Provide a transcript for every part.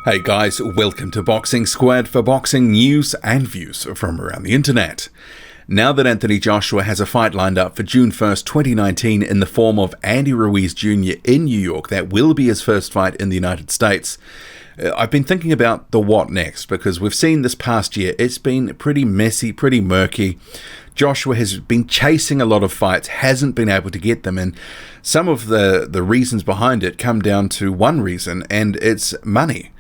Hey guys, welcome to Boxing Squad for boxing news and views from around the internet. Now that Anthony Joshua has a fight lined up for June 1st, 2019 in the form of Andy Ruiz Jr. in New York, that will be his first fight in the United States. I've been thinking about the what next, because we've seen this past year, it's been pretty messy, pretty murky. Joshua has been chasing a lot of fights, hasn't been able to get them, and some of the reasons behind it come down to one reason, and it's money.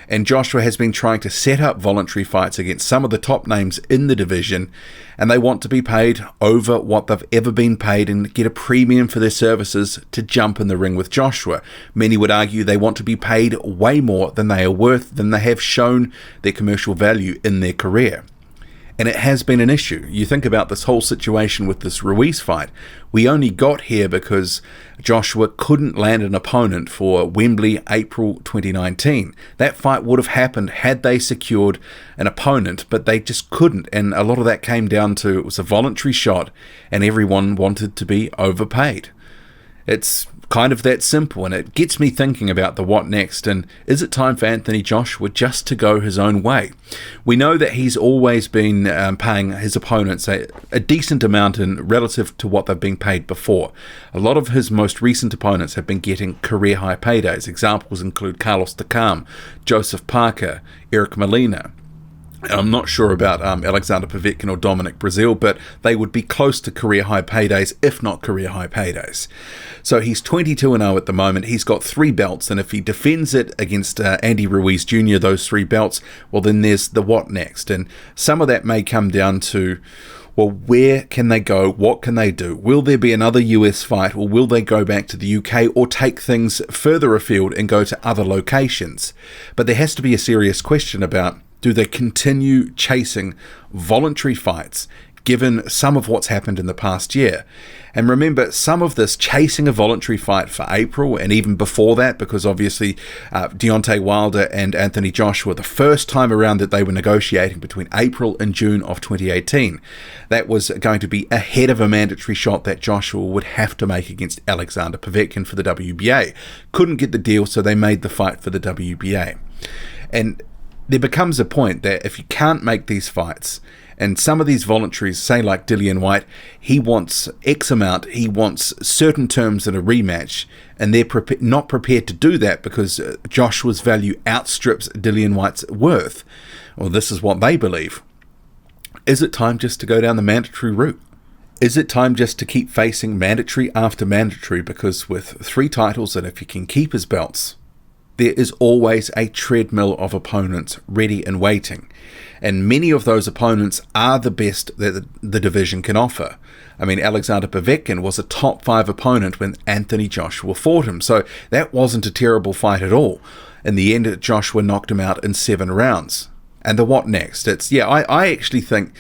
And Joshua has been trying to set up voluntary fights against some of the top names in the division, and they want to be paid over what they've ever been paid and get a premium for their services to jump in the ring with Joshua. Many would argue they want to be paid way more than they are worth, than they have shown their commercial value in their career. And it has been an issue. You think about this whole situation with this Ruiz fight. We only got here because Joshua couldn't land an opponent for Wembley, April 2019. That fight would have happened had they secured an opponent, but they just couldn't. And a lot of that came down to it was a voluntary shot and everyone wanted to be overpaid. It's kind of that simple, and it gets me thinking about the what next, and is it time for Anthony Joshua just to go his own way? We know that he's always been paying his opponents a decent amount in relative to what they've been paid before. A lot of his most recent opponents have been getting career high paydays. Examples include Carlos Takam, Joseph Parker, Eric Molina. I'm not sure about Alexander Povetkin or Dominic Brazil, but they would be close to career high paydays, if not career high paydays. So he's 22-0 at the moment. He's got 3 belts, and if he defends it against Andy Ruiz Jr., those 3 belts, well, then there's the what next. And some of that may come down to, well, where can they go? What can they do? Will there be another US fight, or will they go back to the UK or take things further afield and go to other locations? But there has to be a serious question about, do they continue chasing voluntary fights, given some of what's happened in the past year? And remember, some of this chasing a voluntary fight for April, and even before that, because obviously Deontay Wilder and Anthony Joshua, the first time around that they were negotiating between April and June of 2018, that was going to be ahead of a mandatory shot that Joshua would have to make against Alexander Povetkin for the WBA. Couldn't get the deal, so they made the fight for the WBA. And there becomes a point that if you can't make these fights, and some of these voluntaries, say like Dillian Whyte, he wants X amount, he wants certain terms in a rematch, and they're not prepared to do that because Joshua's value outstrips Dillian Whyte's worth. Well, this is what they believe. Is it time just to go down the mandatory route? Is it time just to keep facing mandatory after mandatory? Because with 3 titles, and if you can keep his belts, there is always a treadmill of opponents ready and waiting. And many of those opponents are the best that the division can offer. I mean, Alexander Povetkin was a top 5 opponent when Anthony Joshua fought him. So that wasn't a terrible fight at all. In the end, Joshua knocked him out in 7 rounds. And the what next? I actually think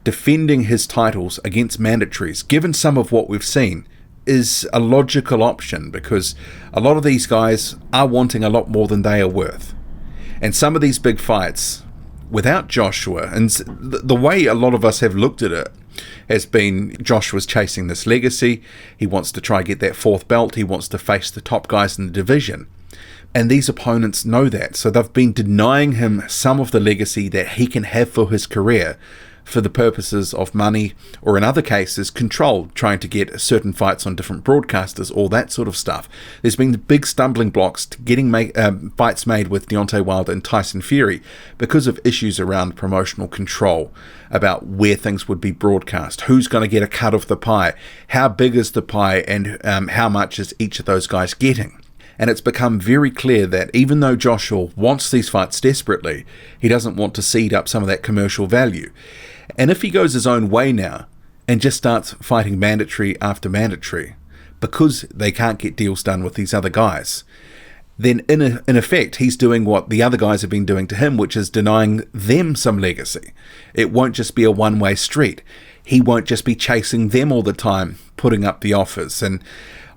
defending his titles against mandatories, given some of what we've seen, is a logical option, because a lot of these guys are wanting a lot more than they are worth. And some of these big fights, without Joshua, and the way a lot of us have looked at it has been Joshua's chasing this legacy. He wants to try get that 4th belt. He wants to face the top guys in the division. And these opponents know that. So they've been denying him some of the legacy that he can have for his career, for the purposes of money, or in other cases, control, trying to get certain fights on different broadcasters, all that sort of stuff. There's been the big stumbling blocks to getting fights made with Deontay Wilder and Tyson Fury because of issues around promotional control, about where things would be broadcast, who's going to get a cut of the pie, how big is the pie, and how much is each of those guys getting. And it's become very clear that even though Joshua wants these fights desperately, he doesn't want to cede up some of that commercial value. And if he goes his own way now and just starts fighting mandatory after mandatory because they can't get deals done with these other guys, then in effect he's doing what the other guys have been doing to him, which is denying them some legacy. It won't just be a one-way street. He won't just be chasing them all the time, putting up the offers. And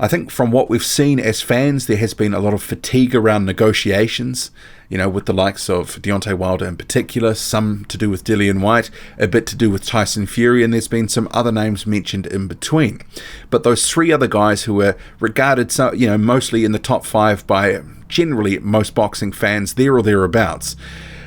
I think from what we've seen as fans, there has been a lot of fatigue around negotiations, with the likes of Deontay Wilder in particular, some to do with Dillian Whyte, a bit to do with Tyson Fury, and there's been some other names mentioned in between. But those three other guys who were regarded, mostly in the top five by generally most boxing fans, there or thereabouts,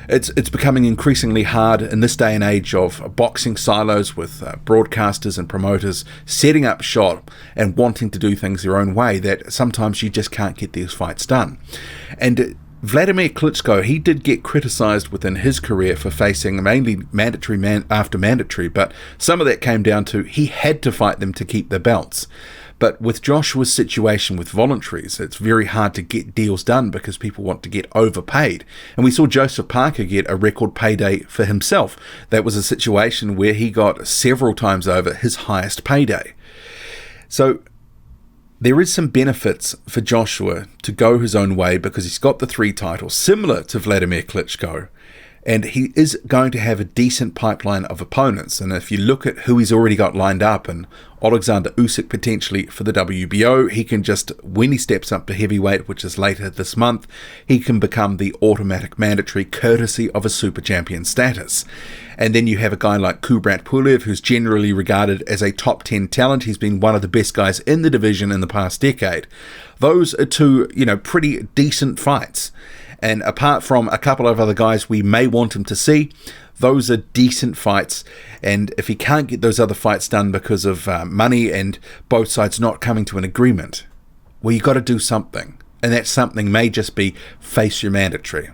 it's becoming increasingly hard in this day and age of boxing silos with broadcasters and promoters setting up shop and wanting to do things their own way, that sometimes you just can't get these fights done. And Vladimir Klitschko, he did get criticised within his career for facing mainly mandatory after mandatory, but some of that came down to he had to fight them to keep the belts. But with Joshua's situation with voluntaries, it's very hard to get deals done because people want to get overpaid. And we saw Joseph Parker get a record payday for himself. That was a situation where he got several times over his highest payday. So there is some benefits for Joshua to go his own way because he's got the 3 titles, similar to Vladimir Klitschko. And he is going to have a decent pipeline of opponents. And if you look at who he's already got lined up, and Alexander Usyk potentially for the WBO, he can just, when he steps up to heavyweight, which is later this month, he can become the automatic mandatory courtesy of a super champion status. And then you have a guy like Kubrat Pulev, who's generally regarded as a top 10 talent. He's been one of the best guys in the division in the past decade. Those are 2, pretty decent fights. And apart from a couple of other guys we may want him to see, those are decent fights. And if he can't get those other fights done because of money and both sides not coming to an agreement, well, you've got to do something. And that something may just be face your mandatory.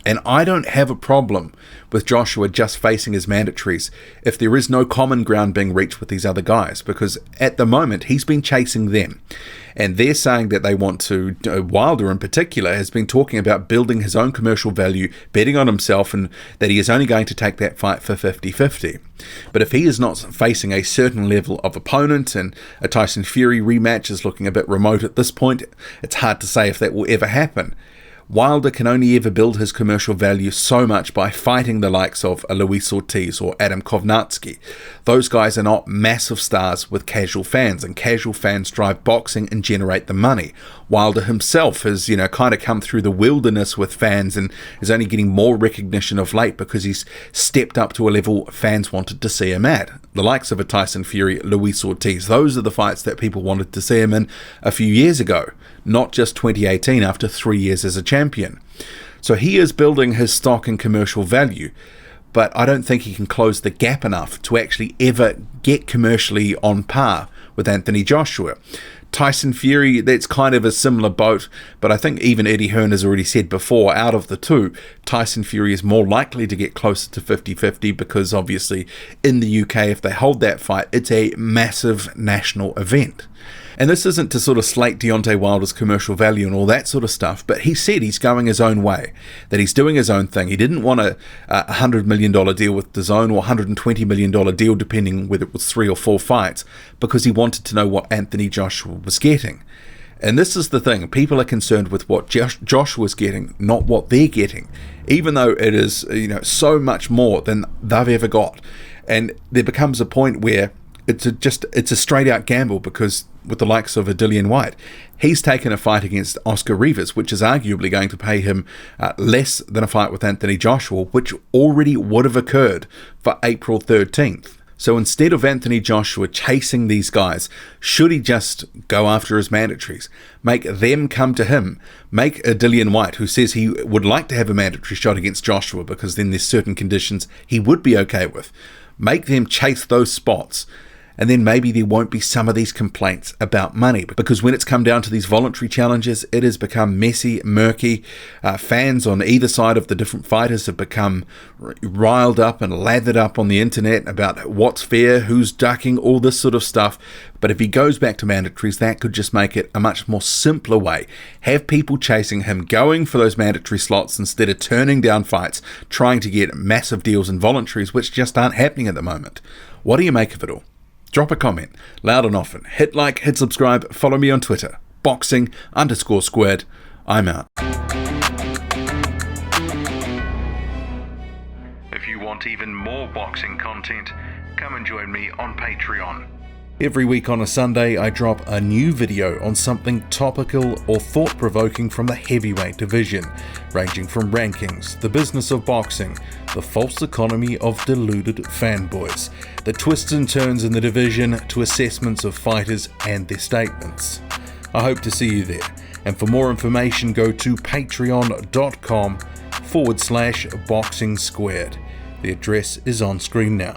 And I don't have a problem with Joshua just facing his mandatories if there is no common ground being reached with these other guys, because at the moment he's been chasing them. And they're saying that they want to, Wilder in particular has been talking about building his own commercial value, betting on himself, and that he is only going to take that fight for 50-50. But if he is not facing a certain level of opponent, and a Tyson Fury rematch is looking a bit remote at this point, it's hard to say if that will ever happen. Wilder can only ever build his commercial value so much by fighting the likes of a Luis Ortiz or Adam Kovnatsky. Those guys are not massive stars with casual fans, and casual fans drive boxing and generate the money. Wilder himself has, kind of come through the wilderness with fans and is only getting more recognition of late because he's stepped up to a level fans wanted to see him at. The likes of a Tyson Fury, Luis Ortiz, those are the fights that people wanted to see him in a few years ago, not just 2018 after 3 years as a champion. So he is building his stock and commercial value, but I don't think he can close the gap enough to actually ever get commercially on par with Anthony Joshua. Tyson Fury, that's kind of a similar boat, but I think even Eddie Hearn has already said before, out of the two, Tyson Fury is more likely to get closer to 50-50 because obviously in the UK, if they hold that fight, it's a massive national event. And this isn't to sort of slate Deontay Wilder's commercial value and all that sort of stuff, but he said he's going his own way, that he's doing his own thing. He didn't want a $100 million deal with DAZN or $120 million deal, depending whether it was 3 or 4 fights, because he wanted to know what Anthony Joshua was getting. And this is the thing, people are concerned with what Joshua's getting, not what they're getting, even though it is so much more than they've ever got. And there becomes a point where it's a straight out gamble, because with the likes of a Dillian Whyte, he's taken a fight against Oscar Rivas, which is arguably going to pay him less than a fight with Anthony Joshua, which already would have occurred for April 13th. So instead of Anthony Joshua chasing these guys, should he just go after his mandatories, make them come to him, make a Dillian Whyte, who says he would like to have a mandatory shot against Joshua because then there's certain conditions he would be okay with, make them chase those spots. And then maybe there won't be some of these complaints about money, because when it's come down to these voluntary challenges, it has become messy, murky. Fans on either side of the different fighters have become riled up and lathered up on the internet about what's fair, who's ducking, all this sort of stuff. But if he goes back to mandatories, that could just make it a much more simpler way. Have people chasing him, going for those mandatory slots instead of turning down fights, trying to get massive deals in voluntaries, which just aren't happening at the moment. What do you make of it all? Drop a comment, loud and often. Hit like, hit subscribe, follow me on Twitter. Boxing_squared. I'm out. If you want even more boxing content, come and join me on Patreon. Every week on a Sunday, I drop a new video on something topical or thought-provoking from the heavyweight division, ranging from rankings, the business of boxing, the false economy of deluded fanboys, the twists and turns in the division, to assessments of fighters and their statements. I hope to see you there, and for more information go to patreon.com/boxing squared. The address is on screen now.